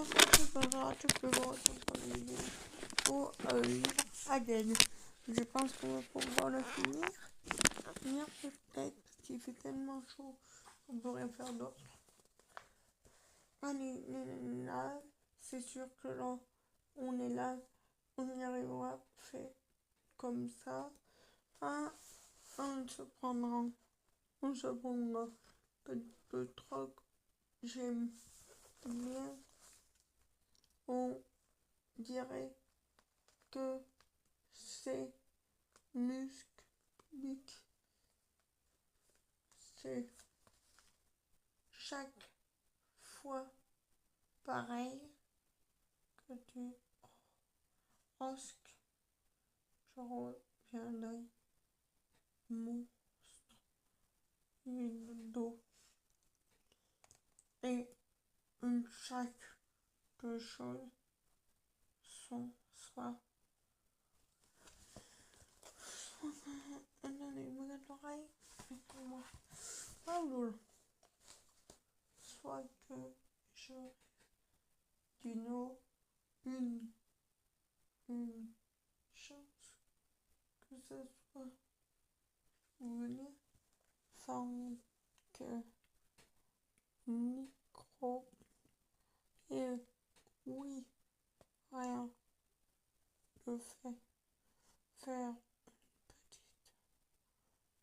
tu peux le retrouver dans la vidéo au livre Adèle. Je pense qu'on va pouvoir le finir. Finir peut-être parce qu'il fait tellement chaud qu'on peut rien faire d'autre. Allez, là, c'est sûr que là, on est là, on y arrivera fait comme ça. On se prendra peut-être j'aime bien. On dirait que c'est musclique. C'est chaque fois pareil que tu rosques. Je reviendrai monstre du dos et chaque chose son soit attendez, l'oreille, mettez-moi soit que je d'une une chance que ce soit venir sans que micro et oui rien le fait faire petite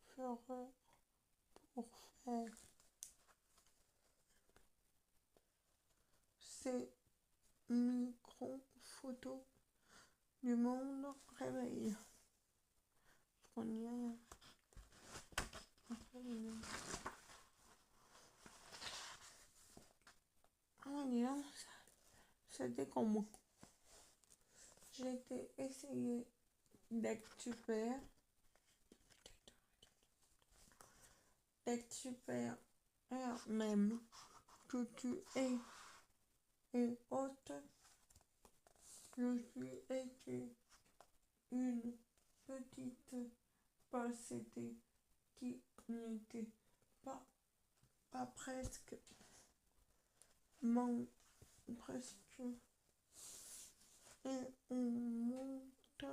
fureur pour faire ces micro-photos du monde réveil. On y est. Ah, dis donc, c'était comment? J'ai essayé d'être super. Même que tu es haute. Je suis été une petite passété qui n'était pas presque presque et on monte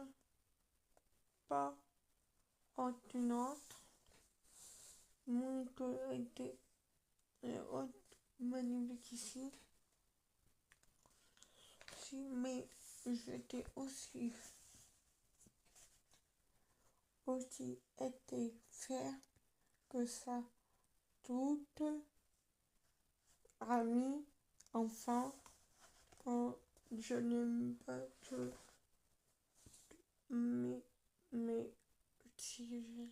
pas en une autre mon que était haute magnifique ici si, mais j'étais aussi été fière que ça toute amie enfin je n'aime pas que mais si j'ai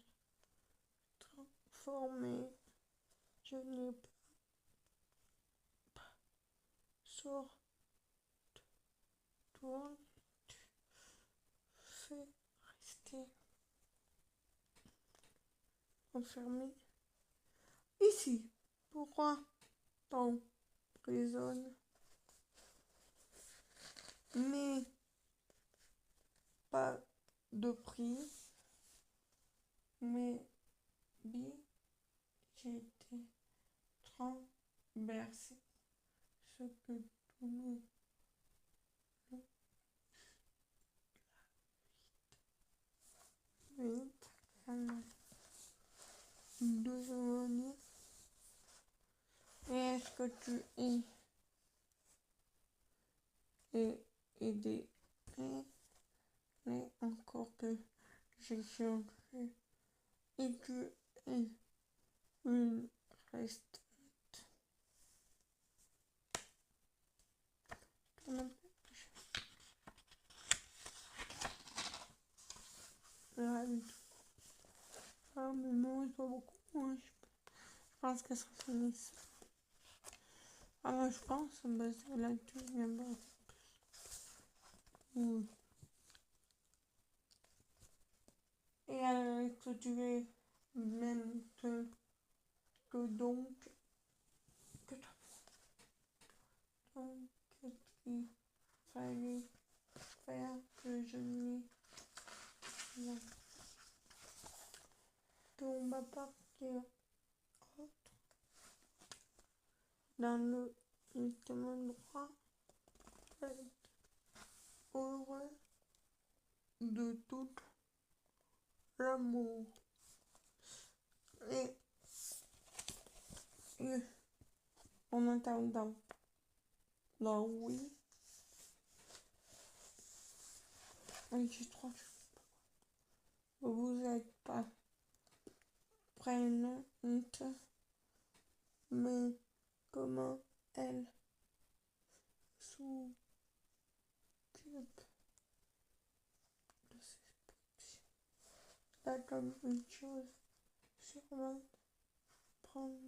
transformé je n'ai pas sur toi tu fais rester enfermé ici. Pourquoi t'en prisonne? Mais pas de prix. Mais j'ai été traversé ce que tout le vite devenir. Et est-ce que tu es aidé? Mais encore que j'ai changé et tu es une reste. Ah mais non, il faut beaucoup moins. Je pense que ça finit ça. Ah moi je pense, bah, c'est là-dessus, il y a beaucoup plus. Et que tu es même que donc que donc il fallait faire que je n'ai rien. On va partir dans le chemin droit être heureux de tout l'amour. Et, et en attendant, non, oui, enregistrage. Vous n'êtes pas prenante, mais comment elle s'occupe de ses petits. Là, comme une chose sûrement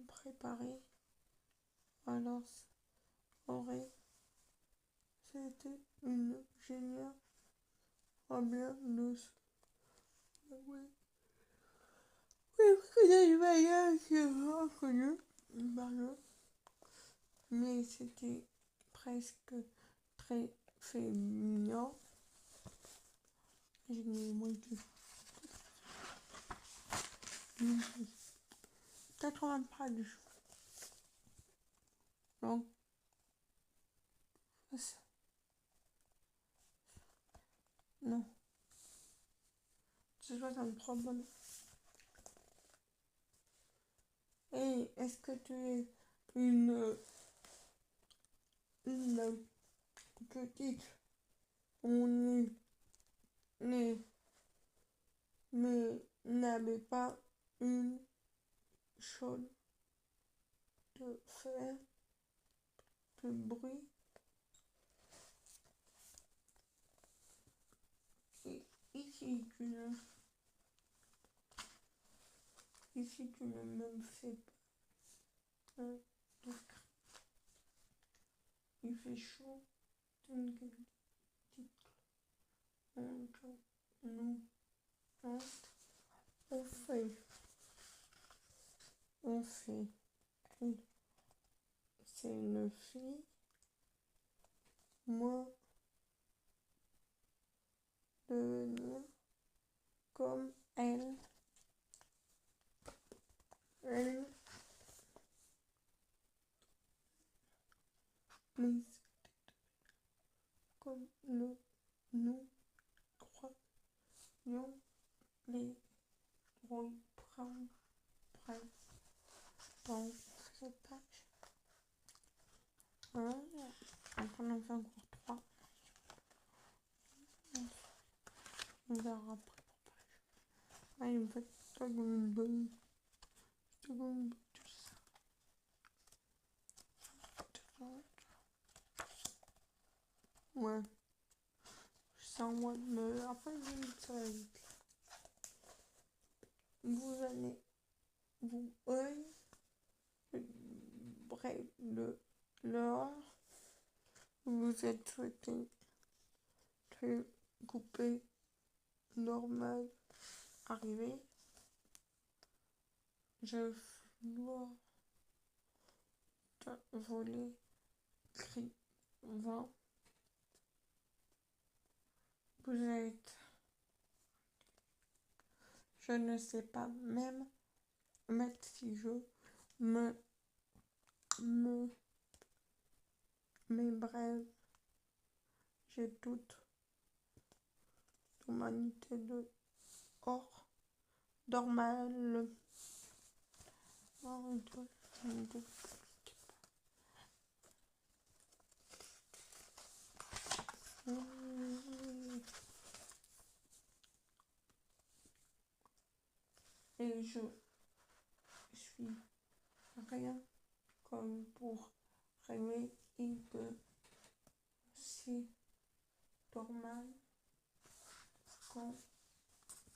préparée. Alors, aurait c'était une géniale ambiance de ce. Oui. Oui, parce que j'ai voyage, c'est vraiment connu, pardon. Mais c'était presque très féminin. J'ai mis moins de 80 pages. Donc, non, c'est 63 bonnes. Et est-ce que tu es une petite on est mais n'avait pas une chose de faire de bruit et ici tu ne me fais pas de cri. Il fait chaud d'une petite entre nous on fait c'est une fille moi devenir comme elle mais comme nous croyons les rôles prennent dans cette page. On en fait encore 3. On verra après. Ah, il me fait ça comme une bonne. Seconde, tout ça. Ouais. Ça, moi, mais après, je vais ça va vite. Vous allez, vous œil, bref, l'heure, vous êtes souhaité très coupé, normal, arrivé. Je dois voler, cri, vent. Vous êtes, je ne sais pas même mettre si je me mais bref, j'ai toute l'humanité de hors normal. Et je suis rien comme pour rêver et de si normal quand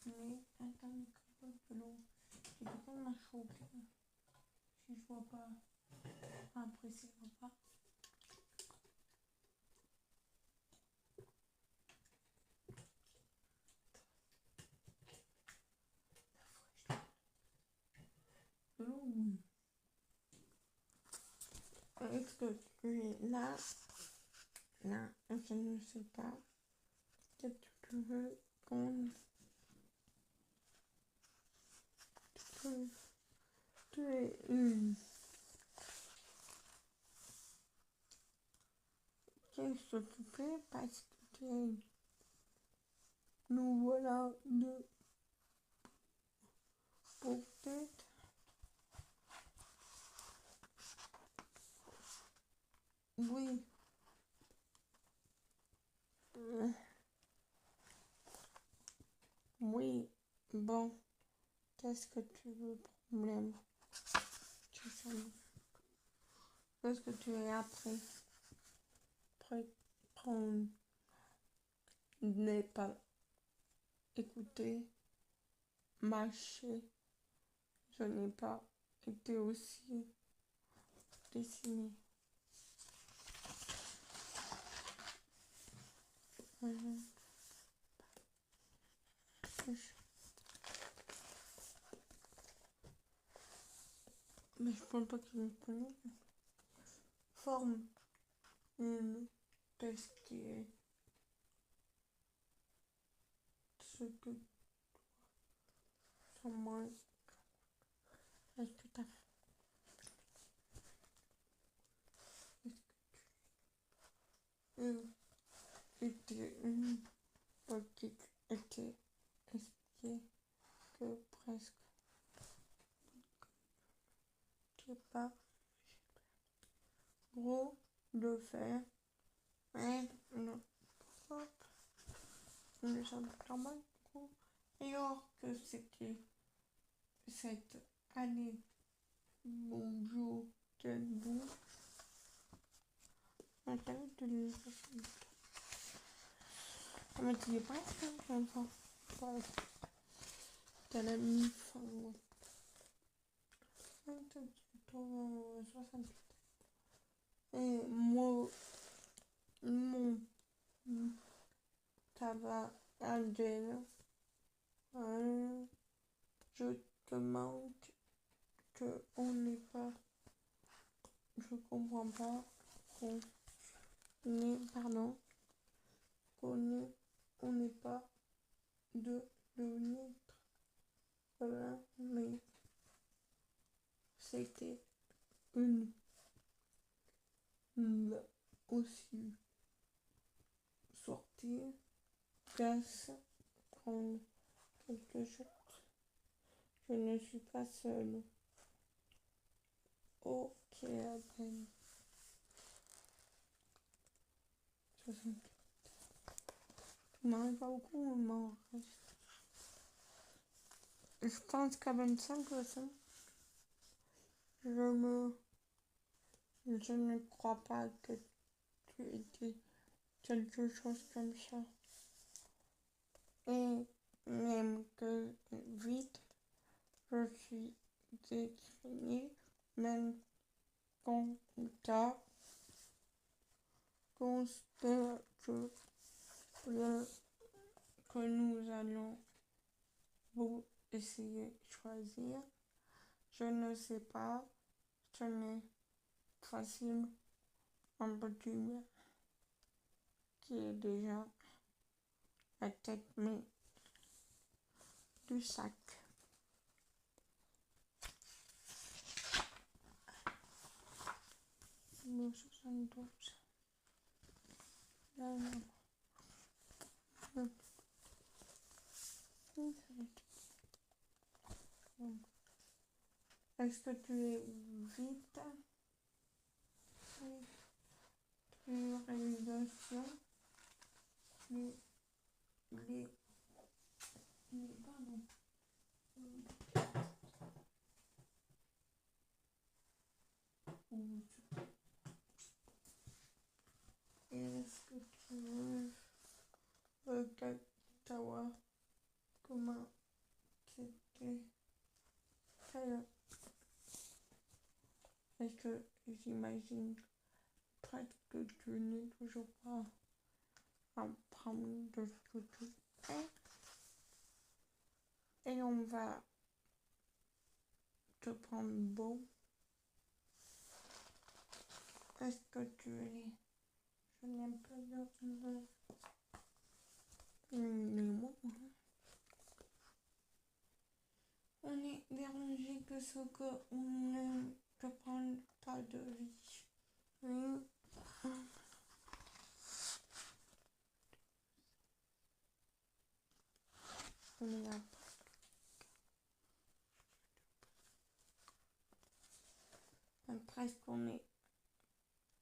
mais attends un peu long. J'ai tellement chaud si je vois pas après c'est pas. Est-ce que tu es là? Là, je ne sais pas. Peut-être que tu veux qu'on tu es une qu'est-ce que tu fais parce que nous voilà de peut-être. Oui. Oui. Bon. Qu'est-ce que tu veux, problème? Qu'est-ce que tu es après? Prendre. N'est pas écouté. Marcher. Je n'ai pas été aussi dessiné. Mais je pense pas qu'il me connaît. Forme une tester ce que sur moi. Est-ce que t'as été une petite été expliqué que presque c'est pas gros de faire mais non hop nous sommes normal et alors que c'était cette année bonjour quel bout on t'avait de l'impression mais tu n'es pas comme ça voilà t'as la mi-fin 68 et moi mon ça va Angela je te manque que on n'est pas je comprends pas qu'on n'est pardon on n'est pas de devenir voilà mais c'était une aussi sortir casse prendre quelque chose je ne suis pas seule ok à peine 64 tu m'arrives pas beaucoup on m'en reste je pense qu'à 25 ça je ne crois pas que tu étais quelque chose comme ça et même que vite je suis décrié même quand t'as constate que nous allons vous essayer de choisir. Je ne sais pas, ce n'est facile un petit bien qui est déjà la tête mais du sac. Le 72. Là, non. Est-ce que tu es vite? Réalisation. Pardon. Est-ce que tu veux savoir comment c'était? Est-ce que j'imagine presque que tu n'es toujours pas à prendre de ce que tu fais? Et on va te prendre bon. Est-ce que tu es... Je n'aime pas dire les mots. On est dérangé que ce qu'on ne te prend pas de vie. Est-ce qu'on est...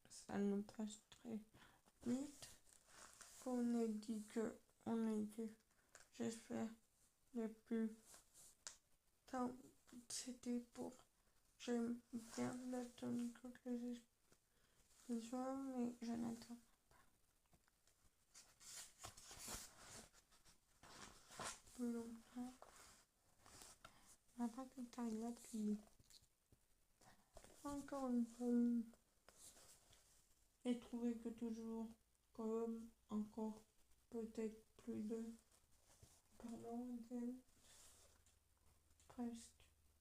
Ça nous passe très vite. Qu'on ait dit que on était, j'espère, les plus temps. C'était pour... J'aime bien la tonne que les gens, mais je n'attends plus longtemps. On n'a pas tout le temps là depuis encore une fois. Et trouver que toujours, comme encore peut-être plus de pardon, presque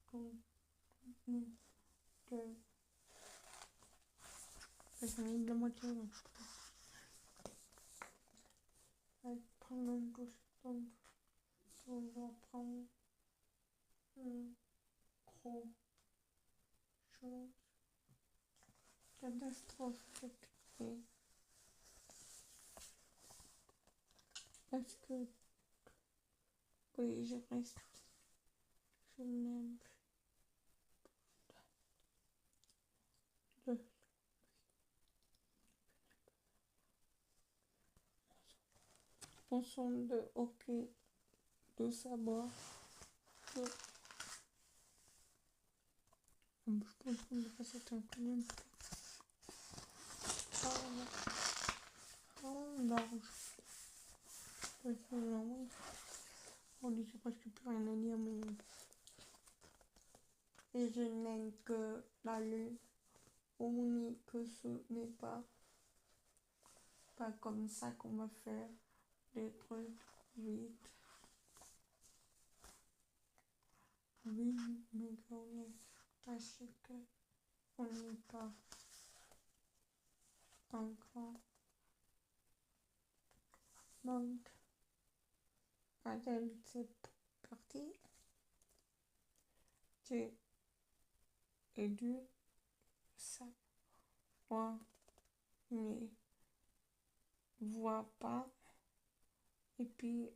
contenu que j'en ai de la moitié, donc je peux prendre une douche, donc on va prendre une gros chose catastrophique. Et est-ce que oui, je reste, je n'aime plus de chanson de hockey de savoir que je pense qu'on va passer un peu même large. On dit j'ai presque plus rien à dire, mais et je n'aime que la lune. On dit que ce n'est pas comme ça qu'on va faire des trucs vite. Oui, mais quand on est tâché que on n'est pas encore. Donc, Adèle, c'est parti. Tu es dû savoir, ne vois pas. Et puis,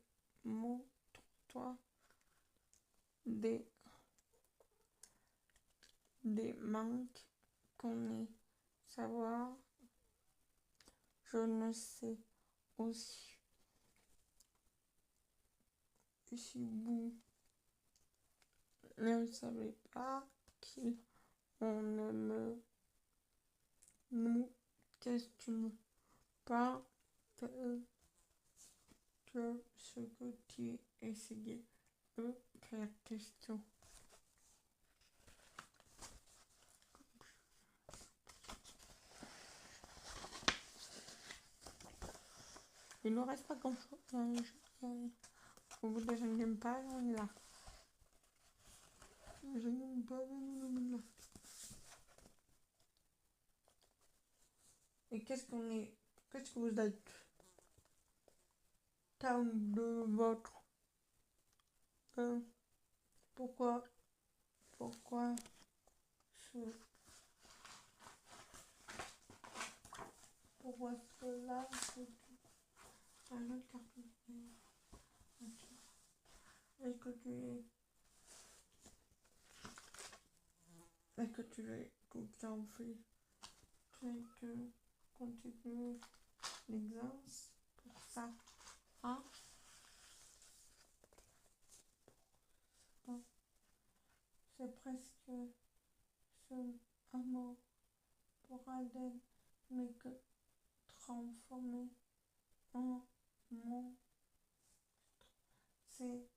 montre-toi des manques qu'on est savoir. Je ne sais aussi si vous ne savez pas qu'on ne nous questionne pas tel que ce que tu essayais de faire question. Il ne reste pas grand-chose. Au bout de la 5e page, on est là. Je n'aime pas là. Et qu'est-ce que vous êtes de votre pourquoi ce pourquoi cela un autre carton. Est-ce que tu es tout le temps fait que continuer l'exercice pour ça, hein? C'est presque ce amour pour Adèle, mais que transformé en mon. C'est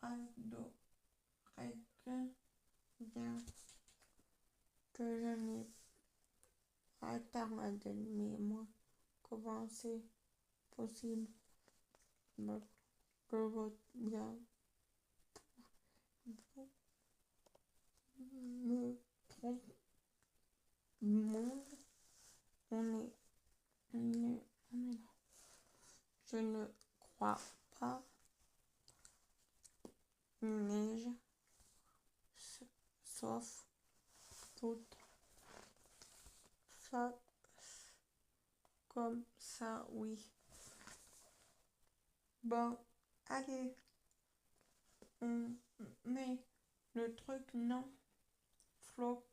adorait bien que je n'ai pas tard Adèle, mais moi, comment c'est possible que votre bien me trompe monde, on est là. Je ne crois pas, neige, sauf toute ça comme ça, oui. Bon, allez, on met le truc, non, flop,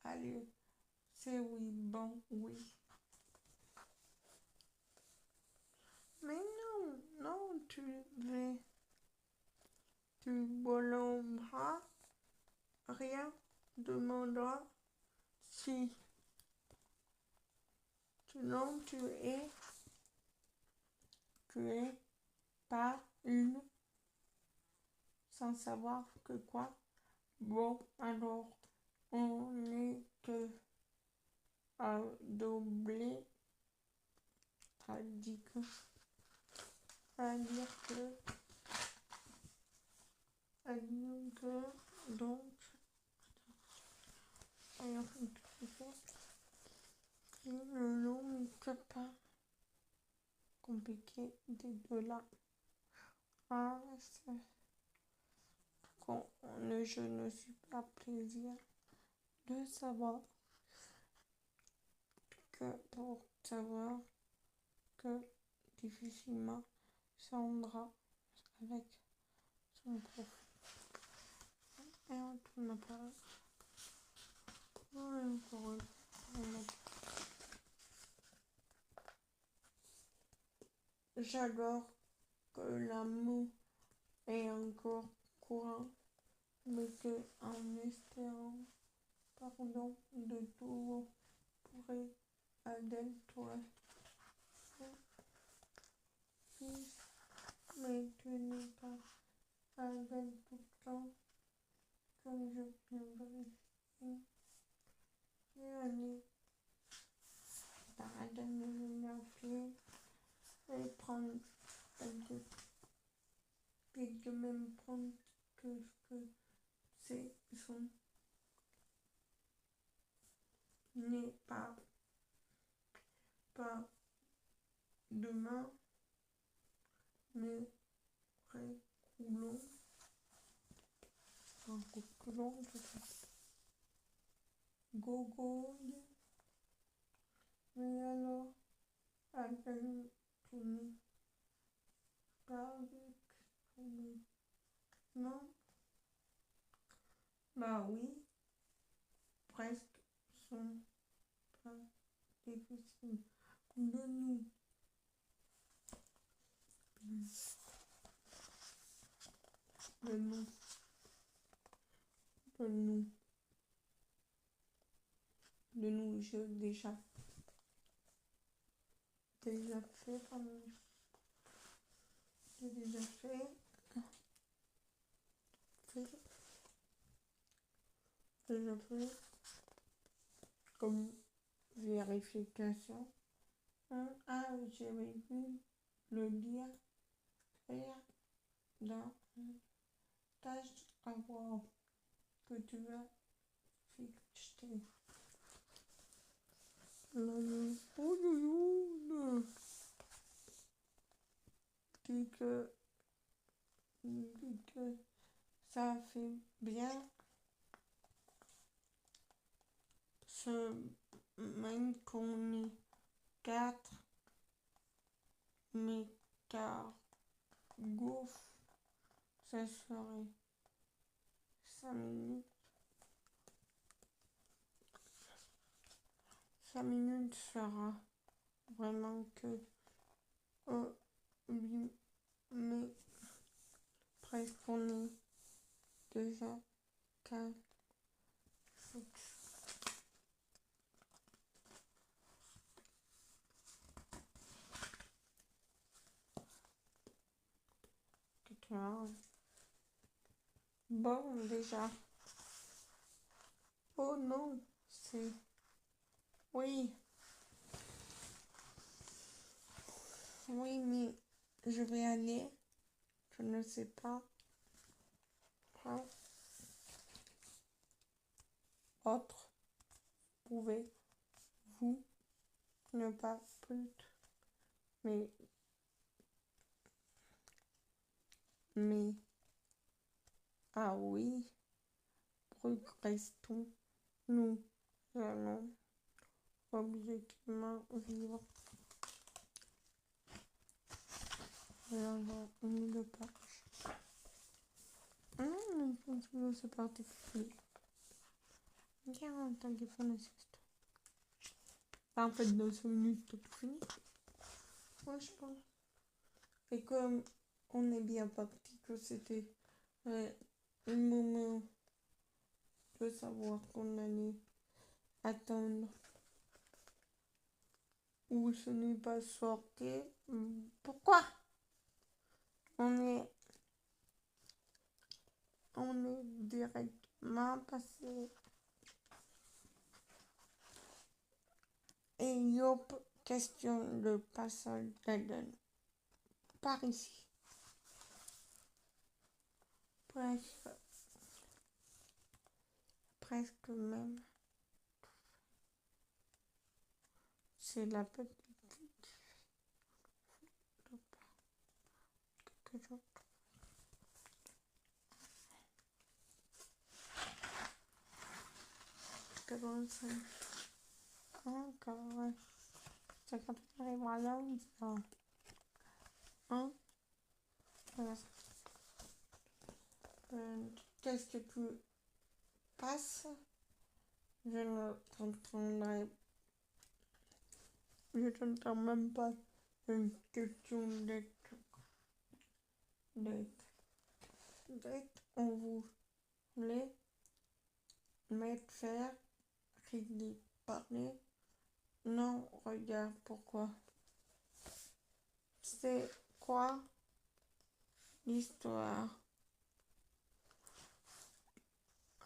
Allez, c'est oui, bon, oui. Mais non, non, tu voleras rien demandera si non tu es pas une sans savoir que quoi. Bon, alors on n'est que à doubler, à dire donc alors, le nom n'est pas compliqué des deux là. Ah, je ne suis pas plaisir de savoir que pour savoir que difficilement Sandra avec son prof. Et on tourne pas. J'adore que l'amour est encore courant, mais que en espérant pardon de tout pourrait Adèle toi fils, mais tu n'es pas Adèle tout le temps, comme je viens vérifier. Et allez, Adèle de m'appeler et prendre et de même prendre que c'est son n'est pas demain, mais reculons, gogo, mais alors, à peine tourner, pas avec, non, bah oui, presque sont pas difficiles de nous. De nous, de nous, de nous, j'ai déjà fait, j'ai déjà fait, comme vérification. Ah, j'avais vu le lien faire dans une tâche à voir que tu vas fixer. Dis que ça fait bien semaine qu'on est 4, mais car gauche, ça serait 5 minutes. 5 minutes sera vraiment que oui, mais presque on est déjà 4. Bon, déjà. Oh non, c'est... Oui. Oui, mais je vais aller. Je ne sais pas. Autre. Pouvez-vous ne pas plus. Mais... Ah oui. Progressons. Nous allons objectivement vivre. Alors, une page. C'est particulier. 40 ans qu'ils font la sieste. En fait, dans 5 minutes, t'as tout fini. Ouais, je pense. Et comme on est bien parti, que c'était le moment de savoir qu'on allait attendre ou ce n'est pas sorti. Pourquoi on est, on est directement passé et yop, question de passage d'Eden. Par ici. Presque même. C'est la petite que je commence encore. C'est quand on arrivera là, on dira. Hein? Voilà. Qu'est-ce que tu passes? Je ne t'entendrai. Je t'entends même pas une question d'être. On voulait mettre faire, Ridley parler. Non, regarde pourquoi. C'est quoi l'histoire?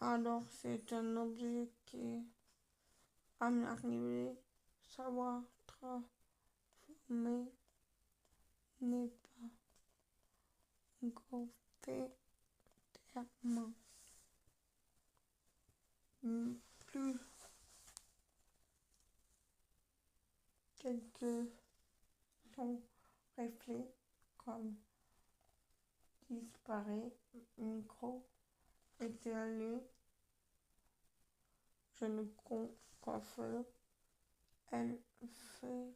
Alors c'est un objet qui à m'arriver, savoir transformer n'est pas encore fait clairement. Plus quelques sons reflets comme disparaît, micro étalé, je ne coiffeur, elle fait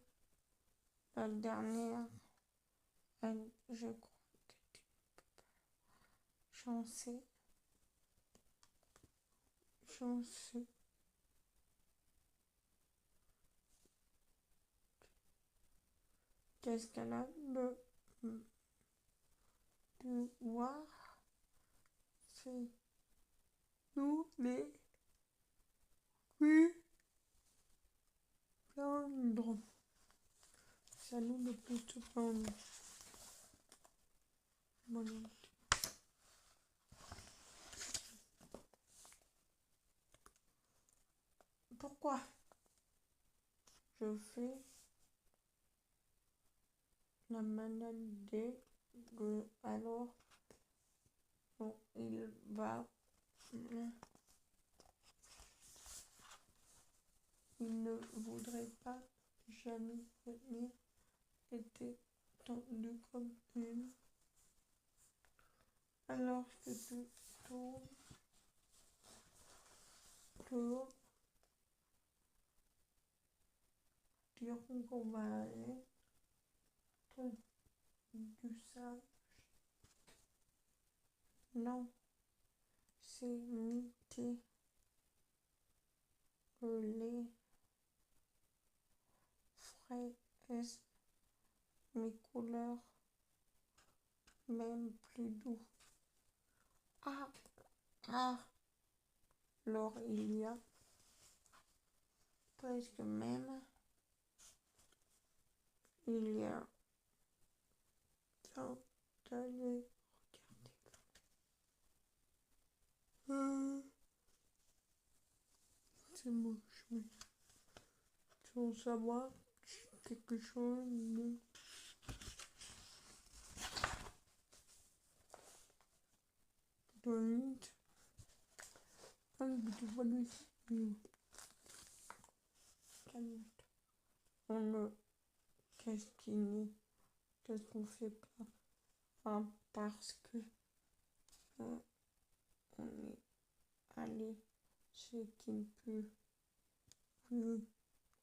la dernière, elle, je crois que tu chanceux, chanceux. Qu'est-ce qu'elle a de voir? C'est nous les plus prendre. C'est à nous de plus te prendre. Voilà. Pourquoi je fais la maladie de alors bon, il va il ne voudrait pas jamais venir était tendu comme une alors que tu tournes dire qu'on va aller du sage. Non, c'est mité les fraises, mes couleurs, même plus doux. Ah, ah, alors il y a presque même, il y a tant d'aller regarder. C'est moche, mais sans savoir quelque chose de vite. Un petit peu de on me questionne, qu'est-ce qu'on fait pas? Ah, parce que on est allé chez qui ne peut plus.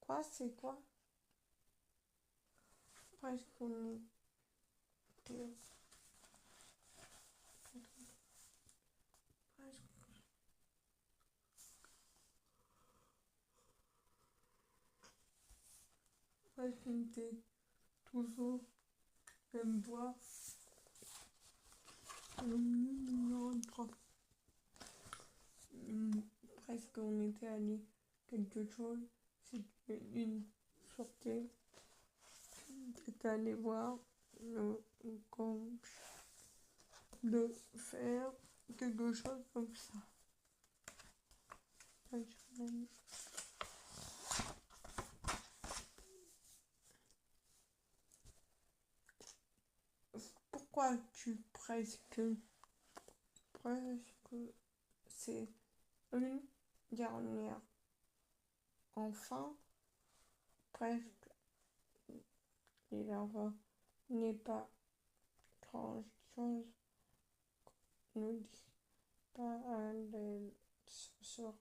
Quoi, c'est quoi? Parce qu'on était presque c'était toujours même voix. Le numéro 3. Presque on était allé quelque chose. C'était une sortie. C'était allé voir le coach de faire quelque chose comme ça. Pourquoi tu presque c'est une dernière enfin presque il en n'est pas grand chose ne dit pas à l'aide sera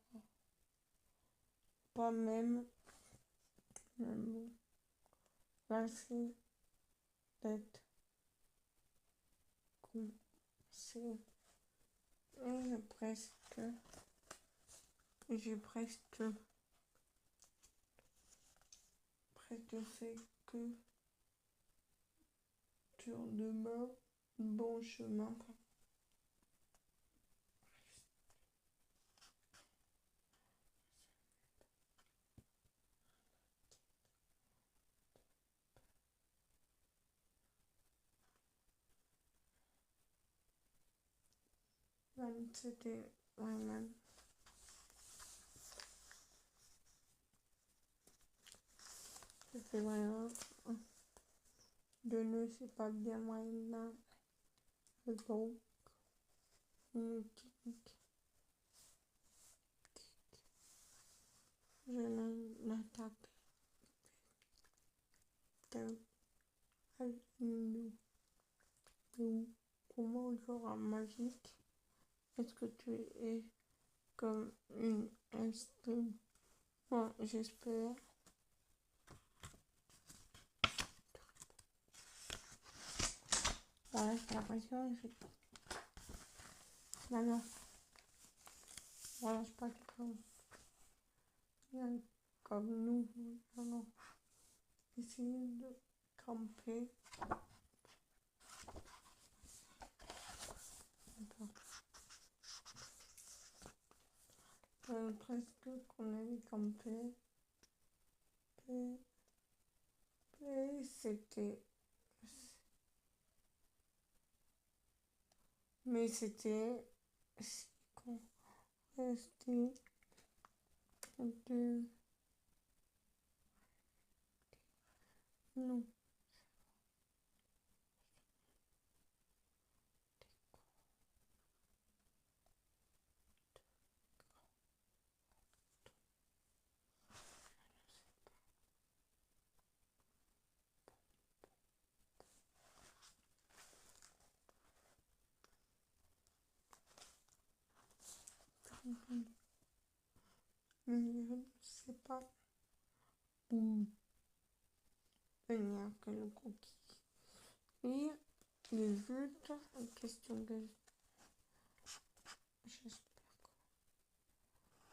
pas même lâcher d'être c'est et j'ai presque fait que sur demain bon chemin. C'était vraiment je ne sais pas bien maintenant donc une technique je n'attaque comment sera magique est-ce que tu es comme une instrument bon j'espère voilà c'est la pression maintenant voilà c'est pas comme nous allons essayer de camper presque qu'on avait campé et c'était mais c'était si qu'on restait de nous mais je ne sais pas où venir que le cookie et les juste une question que j'espère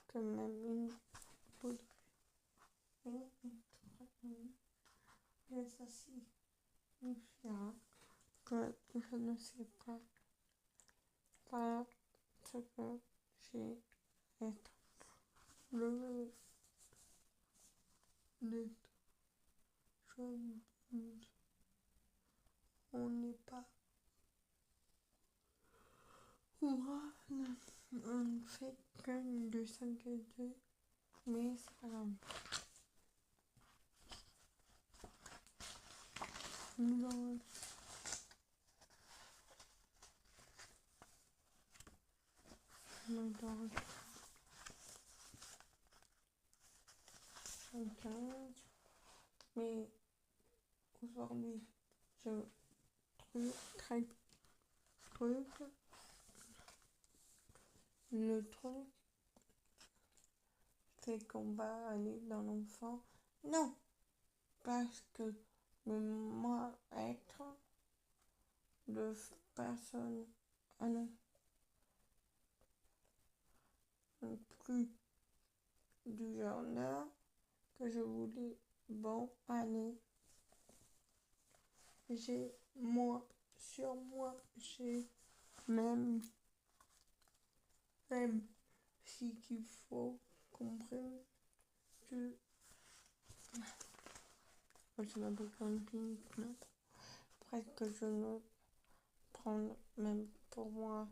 que même une poudre et ça signifiera que je ne sais pas ce que j'ai être le de choses on n'est pas on fait que de 5 et 2 mais c'est pas grave nous allons dans 15 mais aujourd'hui je très truc le truc c'est qu'on va aller dans l'enfant non parce que moi être de personne ah non plus du genre que je voulais Bon, allez. Sur moi, j'ai même, même si qu'il faut comprendre que je m'appelle comme une note. Presque je ne prends même pour moi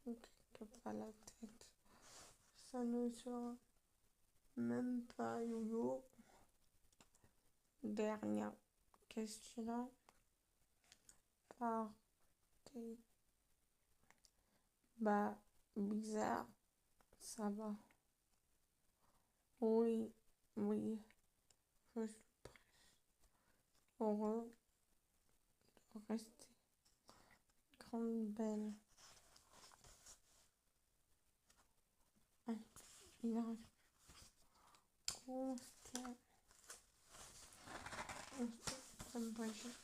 que pas la tête. Ça ne sera même pas yo-yo. Dernière question. Par tes bah bizarre, ça va. Oui, oui, je suis heureux de rester grande belle. Ah, il arrive constant. Comme Brigitte.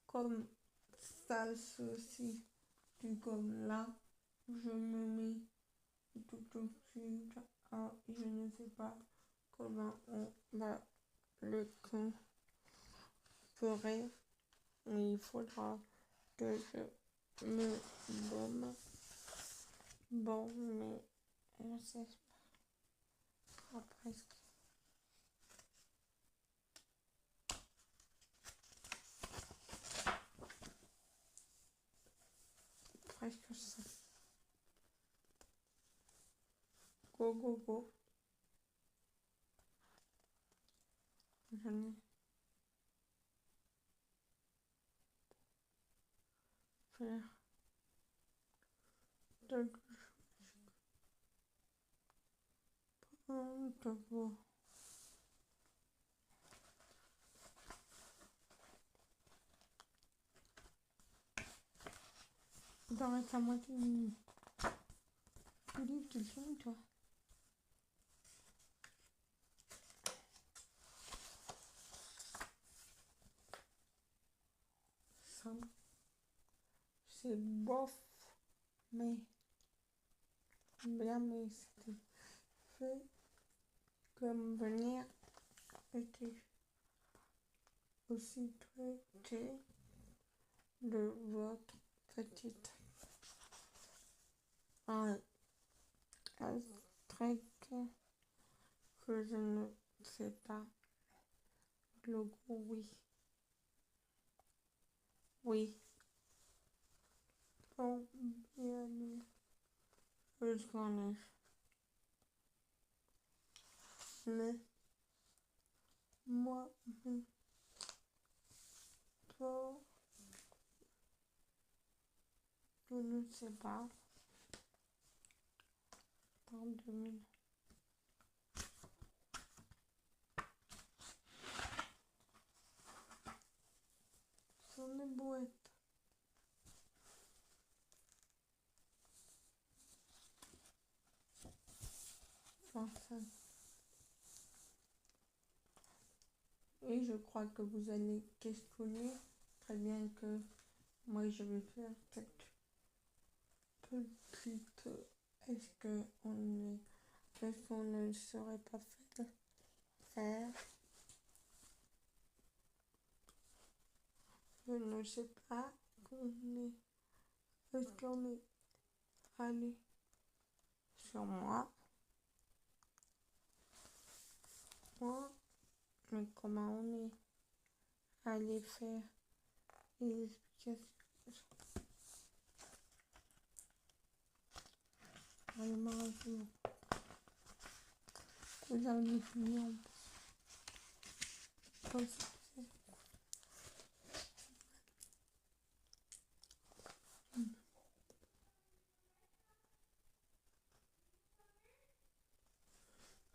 Comme ça, ceci, du comme là, je me mets tout de suite à, je ne sais pas comment on va le ferait, mais il faudra que je me bombe. Bon, mais on sait pas presque. Presque ça. Go, go, go. Je n'ai faire quelque chose de beau. Dans la moitié du livre. Le livre, tu le finis, toi. Ça, c'est bof, mais bien, mais c'était fait comme venir était aussi traité de votre petite un truc que je ne sais pas. Le goût, oui. Oui. Bon, bien, je connais. Mais moi, toi, je ne sais pas. En 2000. Sur les boîtes. Enfin, ça. Et je crois que vous allez questionner très bien que moi je vais faire cette petite. Est-ce qu'on ne saurait pas faire? Je ne sais pas est-ce qu'on est allé sur moi, mais comment on est allé faire les explications? Malheureusement, vous avez fini en plus.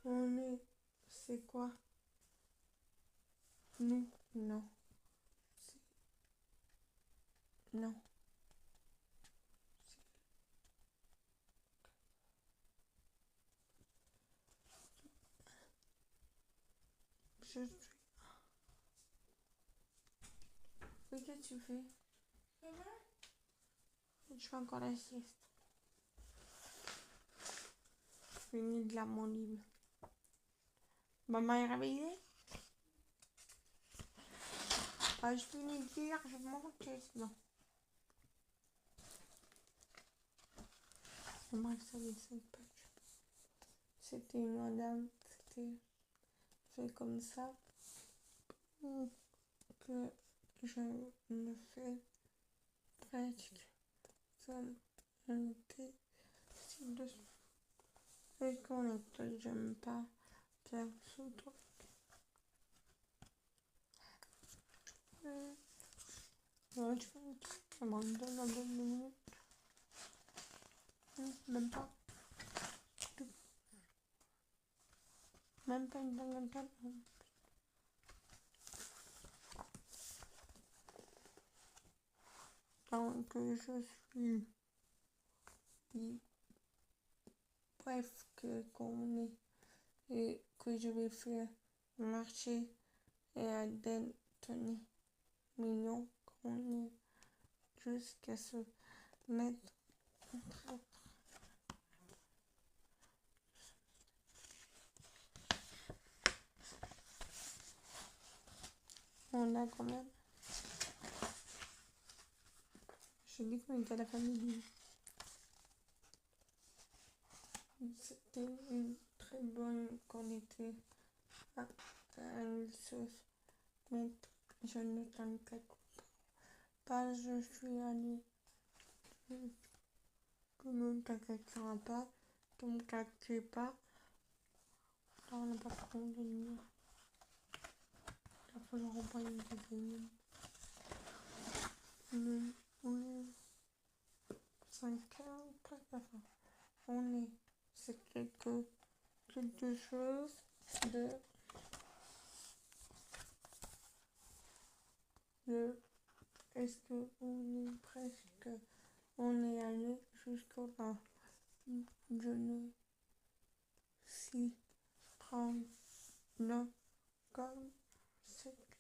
On est, c'est quoi? Nous, non. Non. Je suis. Qu'est-ce que tu fais? Je fais encore la sieste. Fini de la mon livre. Maman est réveillée? Ah, je finis de lire, je vais monter sinon. J'aimerais que ça les 5 pages. C'était une madame, c'était fait comme ça. Que je me fais presque comme un thé ci-dessous. Et qu'on est, j'aime pas faire ce truc. Ouais, je fais un truc, ça m'en donne la bonne minute. Même pas. Même pas une bonne minute. Donc je suis bref qu'on est et que je vais faire marcher et à tenir mignon qu'on est jusqu'à se mettre entre. On a quand même. Je dis qu'on était à la famille. C'était une très bonne qu'on était à se mettre. Je ne t'inquiète pas, je suis allée. Que ne t'inquiètera pas, ne t'inquiète pas. On n'a pas compte de nuit. Il va falloir envoyer une vidéo. On est 5 heures, presque à la fin. On est, c'est quelque chose de est-ce que on est presque, on est allé jusqu'au là. Je ne s'y prends comme ce qui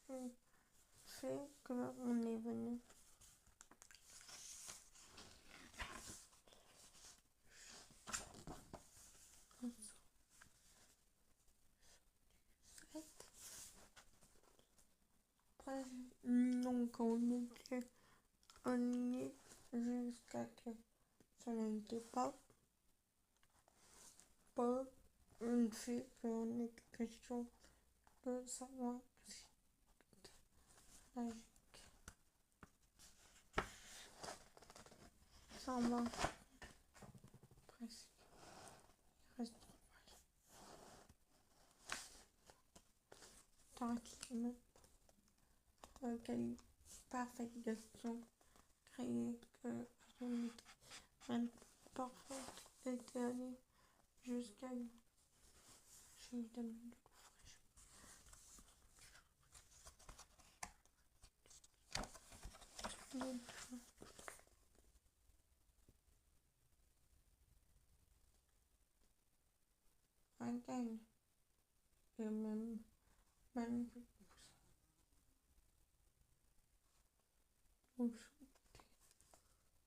fait qu'on est venu. Donc on est jusqu'à que ça n'était pas une fille qu'on est question de savoir si magique. Ça va presque. Il reste 3 pages. Quelle parfaite gestion créée que une parfaite était allée jusqu'à chez le domaine de l'ouvrage. Again, et même magnifique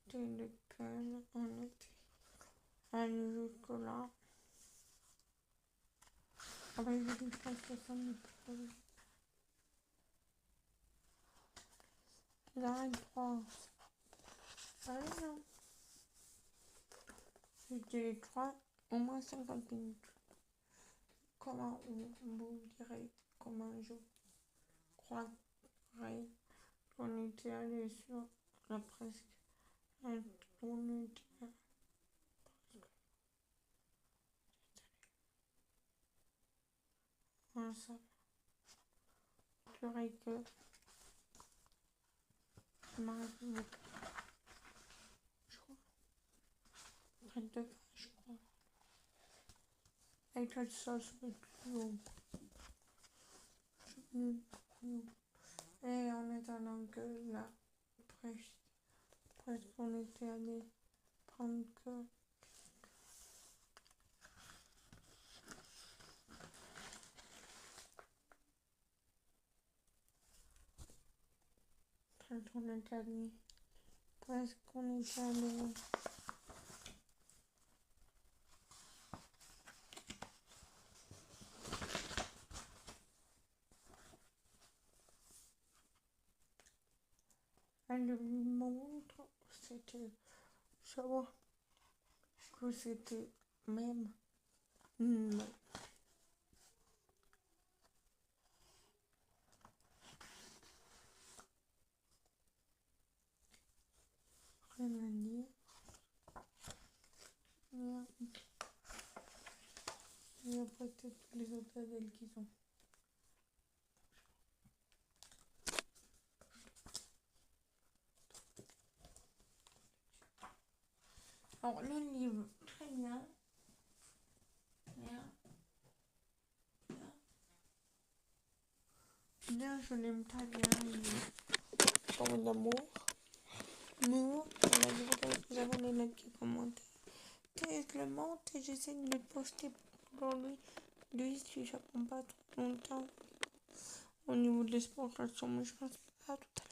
c'était lequel on était allé jusque-là. Après, je dis pas que ça me plaît. J'arrête 3. Allez, non. C'était les 3, au moins 50 minutes. Comment vous direz, comment je croirais qu'on était allé sur la presque. On était presque ensemble. Je dirais que je m'arrête beaucoup. Je crois. Près de 2 pages, je crois. Avec la sauce, c'est plus long. Et en attendant que la presque on était allé prendre que presque on était allé presque on était allé Elle lui montre, c'était savoir que c'était même non. Rien à dire. Et après, peut-être tous les autres adèles qui sont. Alors, le livre, très bien. Bien. Bien. Bien, je l'aime très bien. Comme d'amour. Nous, nous avons les likes et commentaires. Et je le monte et j'essaie de le poster pour lui. Lui, si ça prend pas trop longtemps. Au niveau de l'exportation, mais je pense pas tout à